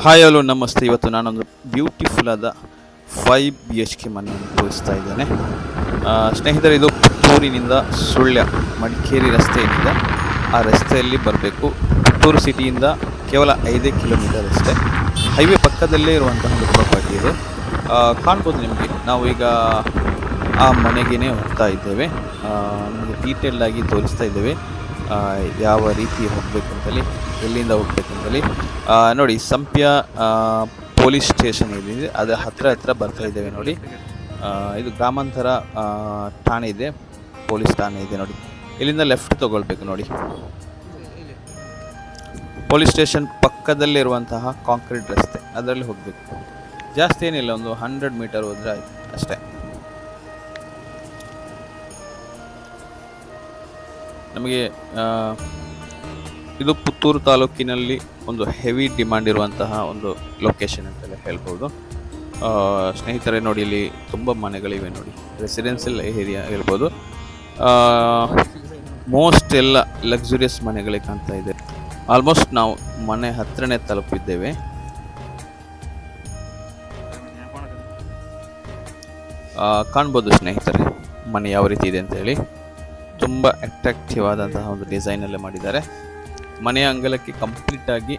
Hi hello ನಮಸ್ತೆ. ಇವತ್ತು ನಾನೊಂದು ಬ್ಯೂಟಿಫುಲ್ ಆದ 5 BHK ಮನೆಯನ್ನು ತೋರಿಸ್ತಾ ಇದ್ದೇನೆ. ಸ್ನೇಹಿತರೆ, ಇದು ಪುತ್ತೂರಿನಿಂದ ಸುಳ್ಯ ಮಡಿಕೇರಿ ರಸ್ತೆ ಏನಿದೆ ಆ ರಸ್ತೆಯಲ್ಲಿ ಬರಬೇಕು. ಪುತ್ತೂರು ಸಿಟಿಯಿಂದ ಕೇವಲ 5 ಕಿಲೋಮೀಟರ್ ಅಷ್ಟೇ. ಹೈವೇ ಪಕ್ಕದಲ್ಲೇ ಇರುವಂತಹ ಒಂದು ಪ್ರಾಪರ್ಟಿ ಇದು. ಕಾಣ್ಬೋದು ನಿಮಗೆ. ನಾವು ಈಗ ಆ ಮನೆಗೇ ಹೋಗ್ತಾ ಇದ್ದೇವೆ. ನಿಮಗೆ ಡೀಟೇಲ್ಡ್ ಆಗಿ ತೋರಿಸ್ತಾ ಇದ್ದೇವೆ ಯಾವ ರೀತಿ ಹೋಗ್ಬೇಕಂತೇಳಿ, ಎಲ್ಲಿಂದ ಹೋಗ್ಬೇಕಂತೇಳಿ. ನೋಡಿ, ಸಂಪ್ಯ ಪೊಲೀಸ್ ಸ್ಟೇಷನ್ ಏನಿದೆ ಅದರ ಹತ್ರ ಬರ್ತಾ ಇದ್ದೇವೆ ನೋಡಿ. ಇದು ಗ್ರಾಮಾಂತರ ಠಾಣೆ ಇದೆ, ಪೊಲೀಸ್ ಠಾಣೆ ಇದೆ ನೋಡಿ. ಇಲ್ಲಿಂದ ಲೆಫ್ಟ್ ತಗೊಳ್ಬೇಕು ನೋಡಿ. ಪೊಲೀಸ್ ಸ್ಟೇಷನ್ ಪಕ್ಕದಲ್ಲೇ ಇರುವಂತಹ ಕಾಂಕ್ರೀಟ್ ರಸ್ತೆ, ಅದರಲ್ಲಿ ಹೋಗಬೇಕು. ಜಾಸ್ತಿ ಏನಿಲ್ಲ, ಒಂದು 100 ಮೀಟರ್ ಹೋದರೆ ಆಯ್ತು ಅಷ್ಟೇ. ನಮಗೆ ಇದು ಪುತ್ತೂರು ತಾಲೂಕಿನಲ್ಲಿ ಒಂದು ಹೆವಿ ಡಿಮಾಂಡ್ ಇರುವಂತಹ ಒಂದು ಲೊಕೇಶನ್ ಅಂತಲೇ ಹೇಳ್ಬೋದು. ಸ್ನೇಹಿತರೆ ನೋಡಿ, ಇಲ್ಲಿ ತುಂಬ ಮನೆಗಳಿವೆ ನೋಡಿ. ರೆಸಿಡೆನ್ಷಿಯಲ್ ಏರಿಯಾ ಹೇಳ್ಬೋದು. ಮೋಸ್ಟ್ ಎಲ್ಲ ಲಕ್ಸುರಿಯಸ್ ಮನೆಗಳೇ ಕಾಣ್ತಾ ಇದೆ. ಆಲ್ಮೋಸ್ಟ್ ನಾವು ಮನೆ ಹತ್ರನೇ ತಲುಪಿದ್ದೇವೆ. ಕಾಣ್ಬೋದು ಸ್ನೇಹಿತರೆ ಮನೆ ಯಾವ ರೀತಿ ಇದೆ ಅಂತ ಹೇಳಿ. ತುಂಬ ಅಟ್ರಾಕ್ಟಿವ್ ಆದಂತಹ ಒಂದು ಡಿಸೈನಲ್ಲೇ ಮಾಡಿದ್ದಾರೆ. ಮನೆಯ ಅಂಗಳಕ್ಕೆ ಕಂಪ್ಲೀಟ್ ಆಗಿ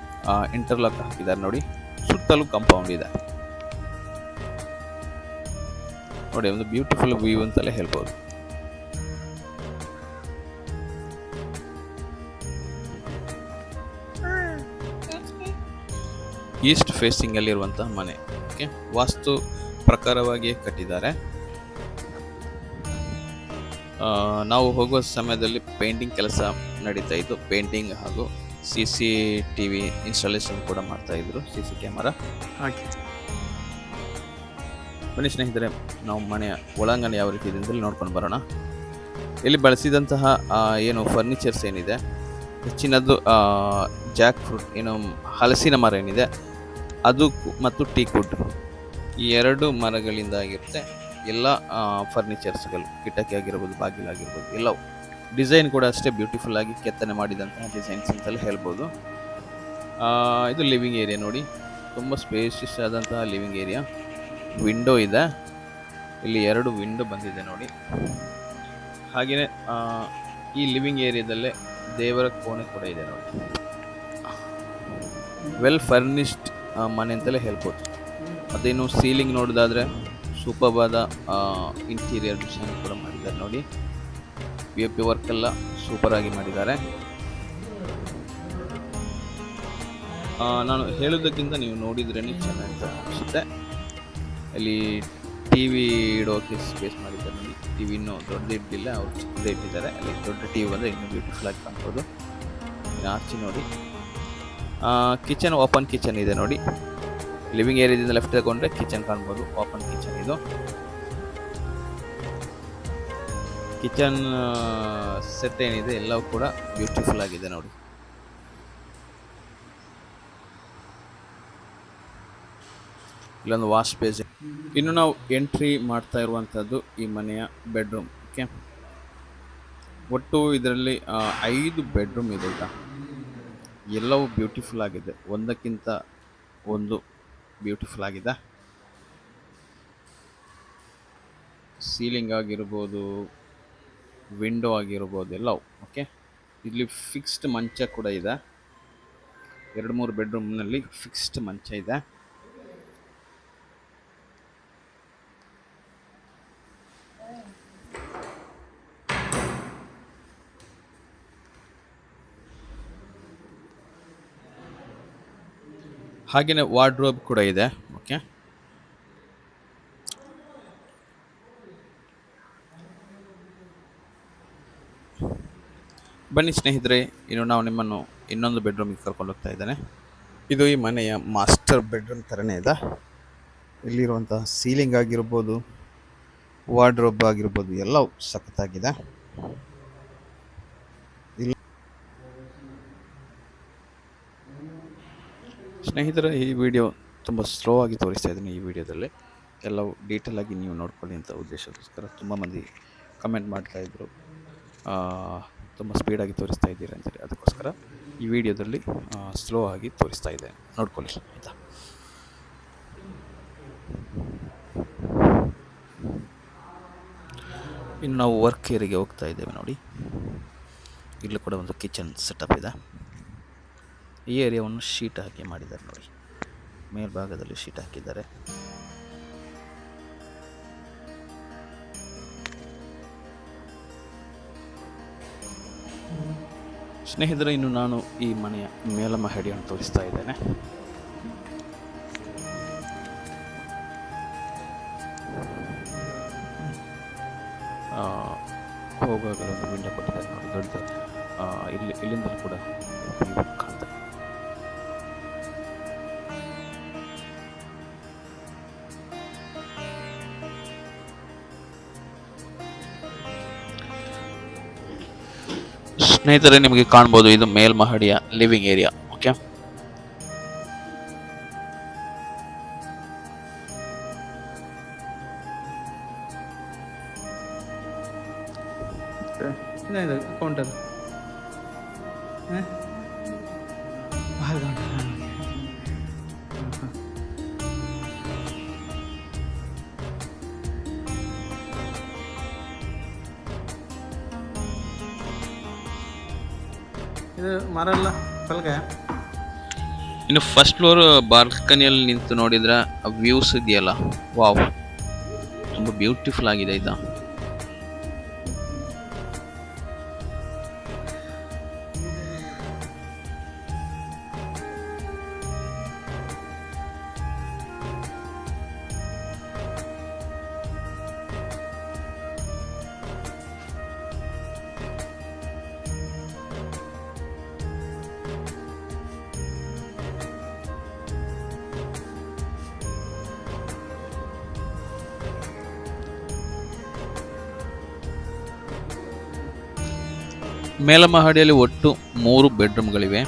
ಇಂಟರ್ಲಾಕ್ ಹಾಕಿದ್ದಾರೆ ನೋಡಿ. ಸುತ್ತಲೂ ಕಾಂಪೌಂಡ್ ಇದೆ ನೋಡಿ. ಒಂದು ಬ್ಯೂಟಿಫುಲ್ ವ್ಯೂ ಅಂತಲೇ ಹೇಳ್ಬೋದು. ಈಸ್ಟ್ ಫೇಸಿಂಗ್ ಅಲ್ಲಿ ಇರುವಂತಹ ಮನೆ. ಓಕೆ, ವಾಸ್ತು ಪ್ರಕಾರವಾಗಿ ಕಟ್ಟಿದ್ದಾರೆ. ನಾವು ಹೋಗುವ ಸಮಯದಲ್ಲಿ ಪೇಂಟಿಂಗ್ ಕೆಲಸ ನಡೀತಾ ಇತ್ತು. ಪೇಂಟಿಂಗ್ ಹಾಗೂ CCTV ಇನ್ಸ್ಟಾಲೇಷನ್ ಕೂಡ ಮಾಡ್ತಾ ಇದ್ರು, CC ಕ್ಯಾಮರಾ ಹಾಗೆ. ಬನ್ನಿ ಸ್ನೇಹಿತರೆ, ನಾವು ಮನೆಯ ಒಳಾಂಗಣ ಯಾವ ರೀತಿ ಇದೆ ಅಂತೇಳಿ ನೋಡ್ಕೊಂಡು ಬರೋಣ. ಇಲ್ಲಿ ಬಳಸಿದಂತಹ ಏನು ಫರ್ನಿಚರ್ಸ್ ಏನಿದೆ, ಹೆಚ್ಚಿನದ್ದು ಜಾಕ್ ಫ್ರೂಟ್ ಏನು ಹಲಸಿನ ಮರ ಏನಿದೆ ಅದು ಮತ್ತು ಟೀಕ್ವುಡ್, ಈ 2 ಮರಗಳಿಂದ ಆಗಿರುತ್ತೆ ಎಲ್ಲ ಫರ್ನಿಚರ್ಸ್ಗಳು. ಕಿಟಕಿ ಆಗಿರ್ಬೋದು, ಬಾಗಿಲಾಗಿರ್ಬೋದು, ಎಲ್ಲವೂ. ಡಿಸೈನ್ ಕೂಡ ಅಷ್ಟೇ ಬ್ಯೂಟಿಫುಲ್ ಆಗಿ ಕೆತ್ತನೆ ಮಾಡಿದಂತಹ ಡಿಸೈನ್ಸ್ ಅಂತಲೇ ಹೇಳ್ಬೋದು. ಇದು ಲಿವಿಂಗ್ ಏರಿಯಾ ನೋಡಿ. ತುಂಬ ಸ್ಪೇಷಿಯಸ್ ಆದಂತಹ ಲಿವಿಂಗ್ ಏರಿಯಾ. ವಿಂಡೋ ಇದೆ, ಇಲ್ಲಿ 2 ವಿಂಡೋ ಬಂದಿದೆ ನೋಡಿ. ಹಾಗೆಯೇ ಈ ಲಿವಿಂಗ್ ಏರಿಯಾದಲ್ಲೇ ದೇವರ ಕೋಣೆ ಕೂಡ ಇದೆ ನೋಡಿ. ವೆಲ್ ಫರ್ನಿಶ್ಡ್ ಮನೆ ಅಂತಲೇ ಹೇಳ್ಬೋದು. ಅದೇನು ಸೀಲಿಂಗ್ ನೋಡೋದಾದರೆ ಸೂಪರ್ಬ್ ಆದ ಇಂಟೀರಿಯರ್ ಡಿಸೈನ್ ಕೂಡ ಮಾಡಿದ್ದಾರೆ ನೋಡಿ. POP ವರ್ಕ್ ಎಲ್ಲ ಸೂಪರ್ ಆಗಿ ಮಾಡಿದ್ದಾರೆ. ನಾನು ಹೇಳೋದಕ್ಕಿಂತ ನೀವು ನೋಡಿದ್ರೇ ಚೆನ್ನಾಗಿ ಅನಿಸುತ್ತೆ. ಇಲ್ಲಿ TV ಇಡೋಕೆ ಸ್ಪೇಸ್ ಮಾಡಿದ್ದಾರೆ ನೋಡಿ. TV ಇನ್ನೂ ದೊಡ್ಡದು ಇಟ್ಟಿಲ್ಲ, ಅವ್ರು ಚಿಕ್ಕದೇ ಇಟ್ಟಿದ್ದಾರೆ. ಅಲ್ಲಿ ದೊಡ್ಡ TV ಬಂದರೆ ಇನ್ನೂ ಬ್ಯೂಟಿಫುಲ್ ಆಗಿ ಕಾಣ್ಬೋದು. ಆಚೆ ನೋಡಿ, ಕಿಚನ್, ಓಪನ್ ಕಿಚನ್ ಇದೆ ನೋಡಿ. ಲಿವಿಂಗ್ ಏರಿಯಾದಿಂದ ಲೆಫ್ಟ್ ತಗೊಂಡ್ರೆ ಕಿಚನ್ ಕಾಣ್ಬೋದು. ಓಪನ್ ಕಿಚನ್ ಇದು. ಕಿಚನ್ ಸೆಟ್ ಏನಿದೆ ಎಲ್ಲವೂ ಕೂಡ ಬ್ಯೂಟಿಫುಲ್ ಆಗಿದೆ ನೋಡಿ. ಇಲ್ಲೊಂದು ವಾಶ್ ಬೇಸ್. ಇನ್ನು ನಾವು ಎಂಟ್ರಿ ಮಾಡ್ತಾ ಇರುವಂಥದ್ದು ಈ ಮನೆಯ ಬೆಡ್ರೂಮ್. ಓಕೆ, ಒಟ್ಟು ಇದರಲ್ಲಿ 5 ಬೆಡ್ರೂಮ್ ಇದೆ. ಈಗ ಎಲ್ಲವೂ ಬ್ಯೂಟಿಫುಲ್ ಆಗಿದೆ, ಒಂದಕ್ಕಿಂತ ಒಂದು ಬ್ಯೂಟಿಫುಲ್ ಆಗಿದೆ. ಸೀಲಿಂಗ್ ಆಗಿರ್ಬೋದು, ವಿಂಡೋ ಆಗಿರ್ಬೋದು, ಎಲ್ಲವೂ ಓಕೆ. ಇಲ್ಲಿ ಫಿಕ್ಸ್ಡ್ ಮಂಚ ಕೂಡ ಇದೆ. 2-3 ಬೆಡ್ರೂಮ್ನಲ್ಲಿ ಫಿಕ್ಸ್ಡ್ ಮಂಚ ಇದೆ. ಹಾಗೆಯೇ ವಾರ್ಡ್ರೋಬ್ ಕೂಡ ಇದೆ. ಓಕೆ, ಬನ್ನಿ ಸ್ನೇಹಿತರೆ, ಇನ್ನು ನಾವು ನಿಮ್ಮನ್ನು ಇನ್ನೊಂದು ಬೆಡ್ರೂಮಿಗೆ ಕರ್ಕೊಂಡು ಹೋಗ್ತಾ ಇದ್ದೇನೆ. ಇದು ಈ ಮನೆಯ ಮಾಸ್ಟರ್ ಬೆಡ್ರೂಮ್ ಥರನೇ ಇದೆ. ಇಲ್ಲಿರುವಂತಹ ಸೀಲಿಂಗ್ ಆಗಿರ್ಬೋದು, ವಾರ್ಡ್ರೋಬ್ ಆಗಿರ್ಬೋದು, ಎಲ್ಲವೂ ಸಖತ್ತಾಗಿದೆ. ಸ್ನೇಹಿತರೆ, ಈ ವಿಡಿಯೋ ತುಂಬ ಸ್ಲೋ ಆಗಿ ತೋರಿಸ್ತಾ ಇದ್ದೀನಿ. ಈ ವಿಡಿಯೋದಲ್ಲಿ ಎಲ್ಲವೂ ಡೀಟೇಲ್ ಆಗಿ ನೀವು ನೋಡ್ಕೊಳ್ಳಿ ಅಂತ ಉದ್ದೇಶಕ್ಕೋಸ್ಕರ ತುಂಬ ಮಂದಿ ಕಮೆಂಟ್ ಮಾಡ್ತಾಯಿದ್ರು, ತುಂಬ ಸ್ಪೀಡಾಗಿ ತೋರಿಸ್ತಾ ಇದ್ದೀರಾ ಅಂತೇಳಿ. ಅದಕ್ಕೋಸ್ಕರ ಈ ವಿಡಿಯೋದಲ್ಲಿ ಸ್ಲೋ ಆಗಿ ತೋರಿಸ್ತಾ ಇದೆ, ನೋಡ್ಕೊಳ್ಳಿ ಆಯಿತಾ. ಇನ್ನು ನಾವು ವರ್ಕ್ ಏರಿಯಾಗೆ ಹೋಗ್ತಾ ಇದ್ದೇವೆ ನೋಡಿ. ಇಲ್ಲೂ ಕೂಡ ಒಂದು ಕಿಚನ್ ಸೆಟಪ್ ಇದೆ. ಈ ಏರಿಯಾವನ್ನು ಶೀಟ್ ಹಾಕಿ ಮಾಡಿದ್ದಾರೆ ನೋಡಿ, ಮೇಲ್ಭಾಗದಲ್ಲಿ ಶೀಟ್ ಹಾಕಿದ್ದಾರೆ. ಸ್ನೇಹಿತರೆ, ಇನ್ನು ನಾನು ಈ ಮನೆಯ ಮೇಲ್ಮಹಡಿಯನ್ನು ತೋರಿಸ್ತಾ ಇದ್ದೇನೆ. ಹೋಗುವಾಗಲೇ ಒಂದು ವಿಂಡೋ ಕೊಟ್ಟಿದ್ದಾರೆ ನೋಡಿ, ದೊಡ್ಡದು. ಇಲ್ಲಿಂದಲೂ ಕೂಡ view ಕಾಣ್ತದೆ. ಸ್ನೇಹಿತರೆ, ನಿಮಗೆ ಕಾಣ್ಬೋದು, ಇದು ಮೇಲ್ಮಹಡಿಯ ಲಿವಿಂಗ್ ಏರಿಯಾ. ಓಕೆ, ಕೌಂಟರ್ ಇದು ಮರ ಎಲ್ಲ ಪಲ್ಕ. ಇನ್ನು ಫಸ್ಟ್ ಫ್ಲೋರ್ ಬಾಲ್ಕನಿಯಲ್ಲಿ ನಿಂತು ನೋಡಿದ್ರೆ ವ್ಯೂಸ್ ಇದೆಯಲ್ಲ, ವಾವ್, ತುಂಬ ಬ್ಯೂಟಿಫುಲ್ ಆಗಿದೆ ಆಯ್ತಾ. ಮೇಲ್ಮಹಡಿಯಲ್ಲಿ ಒಟ್ಟು 3 ಬೆಡ್ರೂಮ್ಗಳಿವೆ.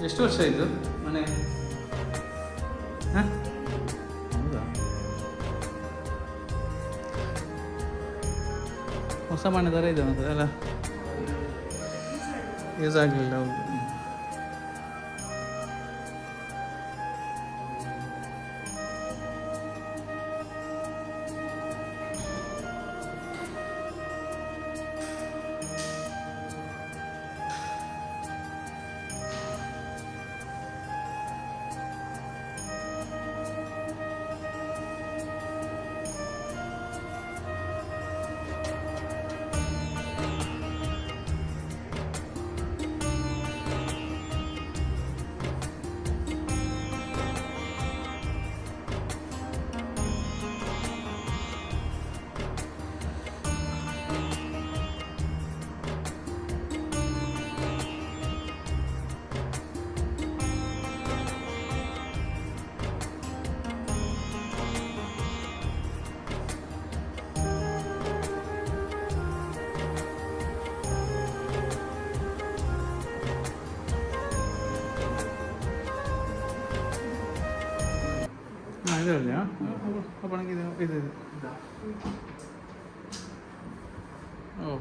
ಎಷ್ಟು ವರ್ಷ ಇದು ಮನೆ? ಹೌದಾ, ಹೊಸ ಮನೆ ಥರ ಇದೆ ಮತ್ತೆ ಅಲ್ಲ, ಯೂಸ್ ಆಗಲಿಲ್ಲ. ಹೌದು, ಇದೆಯಾ ಅಪ್ಪನಿಗೆ ಇದು ಓ,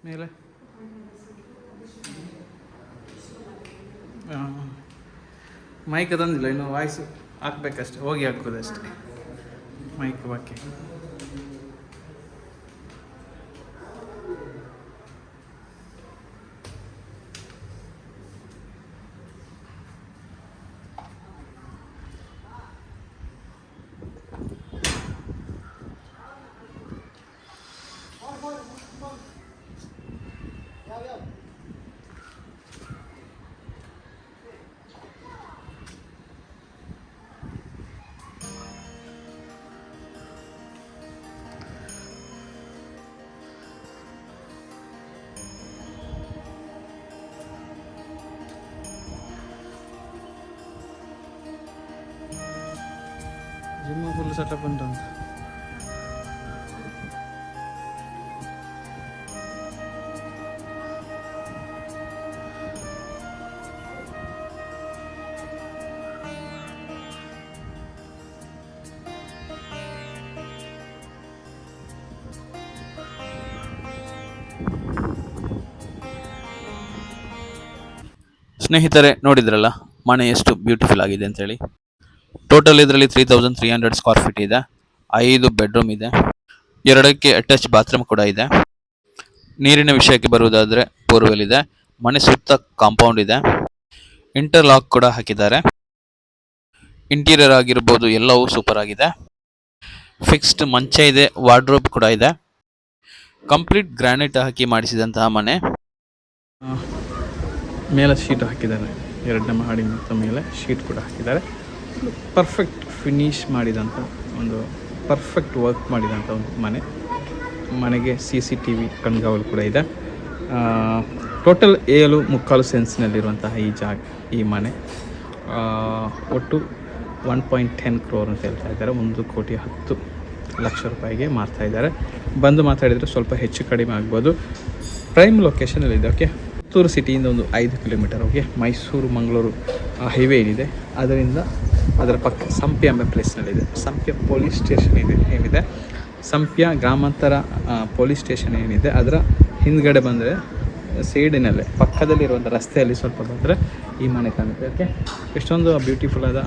ಮೇಲೆ ಮೈಕ್ ತಂದಿಲ್ಲ ಇನ್ನು, ವಾಯ್ಸು ಹಾಕ್ಬೇಕಷ್ಟೆ, ಹೋಗಿ ಹಾಕೋದಷ್ಟೆ ಮೈಕ್ ಬಾಕಿ. ಜಿಮ್ ಫುಲ್ ಸೆಟಪ್ ಉಂಟು ಅಂತ. ಸ್ನೇಹಿತರೆ ನೋಡಿದ್ರಲ್ಲ ಮನೆ ಎಷ್ಟು ಬ್ಯೂಟಿಫುಲ್ ಆಗಿದೆ ಅಂತೇಳಿ. ಟೋಟಲ್ ಇದರಲ್ಲಿ 3300 ಸ್ಕ್ವೇರ್ ಫೀಟ್ ಇದೆ. 5 ಬೆಡ್ರೂಮ್ ಇದೆ. 2ಕ್ಕೆ ಅಟ್ಯಾಚ್ ಬಾತ್ರೂಮ್ ಕೂಡ ಇದೆ. ನೀರಿನ ವಿಷಯಕ್ಕೆ ಬರುವುದಾದರೆ ಬೋರ್ವೆಲ್ ಇದೆ. ಮನೆ ಸುತ್ತ ಕಾಂಪೌಂಡ್ ಇದೆ. ಇಂಟರ್ಲಾಕ್ ಕೂಡ ಹಾಕಿದ್ದಾರೆ. ಇಂಟೀರಿಯರ್ ಆಗಿರ್ಬೋದು ಎಲ್ಲವೂ ಸೂಪರ್ ಆಗಿದೆ. ಫಿಕ್ಸ್ಡ್ ಮಂಚ ಇದೆ. ವಾರ್ಡ್ರೋಬ್ ಕೂಡ ಇದೆ. ಕಂಪ್ಲೀಟ್ ಗ್ರಾನೈಟ್ ಹಾಕಿ ಮಾಡಿಸಿದಂತಹ ಮನೆ. ಮೇಲೆ ಶೀಟ್ ಹಾಕಿದ್ದಾರೆ. 2ನೇ ಮಹಡಿ ಮತ್ತು ಮೇಲೆ ಶೀಟ್ ಕೂಡ ಹಾಕಿದ್ದಾರೆ. ಪರ್ಫೆಕ್ಟ್ ಫಿನಿಶ್ ಮಾಡಿದಂಥ ಒಂದು ಪರ್ಫೆಕ್ಟ್ ವರ್ಕ್ ಮಾಡಿದಂಥ ಒಂದು ಮನೆಗೆ CCTV ಕಣ್ಗಾವಲು ಕೂಡ ಇದೆ. ಟೋಟಲ್ 7.75 ಸೆನ್ಸ್ನಲ್ಲಿರುವಂತಹ ಈ ಮನೆ ಒಟ್ಟು 1.10 crore ಅಂತ ಹೇಳ್ತಾ ಇದ್ದಾರೆ. 1,10,00,000 ರೂಪಾಯಿಗೆ ಮಾರ್ತಾ ಇದ್ದಾರೆ. ಬಂದು ಮಾತಾಡಿದರೆ ಸ್ವಲ್ಪ ಹೆಚ್ಚು ಕಡಿಮೆ ಆಗ್ಬೋದು. ಪ್ರೈಮ್ ಲೊಕೇಶನಲ್ಲಿದೆ. ಓಕೆ, ಪುತ್ತೂರು ಸಿಟಿಯಿಂದ ಒಂದು 5 kilometre. Okay, Mysuru Mangaluru highway ಏನಿದೆ ಅದರ ಪಕ್ಕ ಸಂಪ್ಯ ಎಂಬ ಪ್ಲೇಸ್ನಲ್ಲಿದೆ. ಸಂಪ್ಯ ಪೊಲೀಸ್ ಸ್ಟೇಷನ್ ಏನಿದೆ, ಸಂಪ್ಯ ಗ್ರಾಮಾಂತರ ಪೊಲೀಸ್ ಸ್ಟೇಷನ್ ಏನಿದೆ ಅದರ ಹಿಂದ್ಗಡೆ ಬಂದರೆ ಸೈಡಿನಲ್ಲೇ ಪಕ್ಕದಲ್ಲಿರುವಂಥ ರಸ್ತೆಯಲ್ಲಿ ಸ್ವಲ್ಪ ಬಂದರೆ ಈ ಮನೆ ಕಾಣುತ್ತೆ. ಓಕೆ, ಎಷ್ಟೊಂದು ಬ್ಯೂಟಿಫುಲ್ ಆದ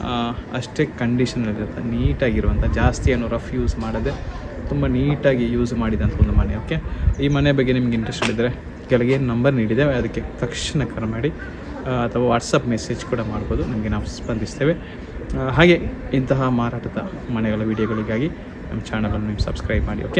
ಅಷ್ಟೇ ಕಂಡೀಷನಲ್ಲಿರುತ್ತೆ. ನೀಟಾಗಿರುವಂಥ ಜಾಸ್ತಿ ಏನು ರಫ್ ಯೂಸ್ ಮಾಡದೆ ತುಂಬ ನೀಟಾಗಿ ಯೂಸ್ ಮಾಡಿದಂಥ ಒಂದು ಮನೆ. ಓಕೆ, ಈ ಮನೆ ಬಗ್ಗೆ ನಿಮ್ಗೆ ಇಂಟ್ರೆಸ್ಟ್ ಇದ್ದರೆ ಕೆಳಗೆ ನಂಬರ್ ನೀಡಿದೆ, ಅದಕ್ಕೆ ತಕ್ಷಣ ಕರೆ ಮಾಡಿ ಅಥವಾ ವಾಟ್ಸಪ್ ಮೆಸೇಜ್ ಕೂಡ ಮಾಡ್ಬೋದು. ನಿಮಗೆ ನಾವು ಸ್ಪಂದಿಸ್ತೇವೆ. ಹಾಗೆ ಇಂತಹ ಮಾರಾಟದ ಮನೆಗಳ ವಿಡಿಯೋಗಳಿಗಾಗಿ ನಮ್ಮ ಚಾನಲನ್ನು ನೀವು ಸಬ್ಸ್ಕ್ರೈಬ್ ಮಾಡಿ. ಓಕೆ.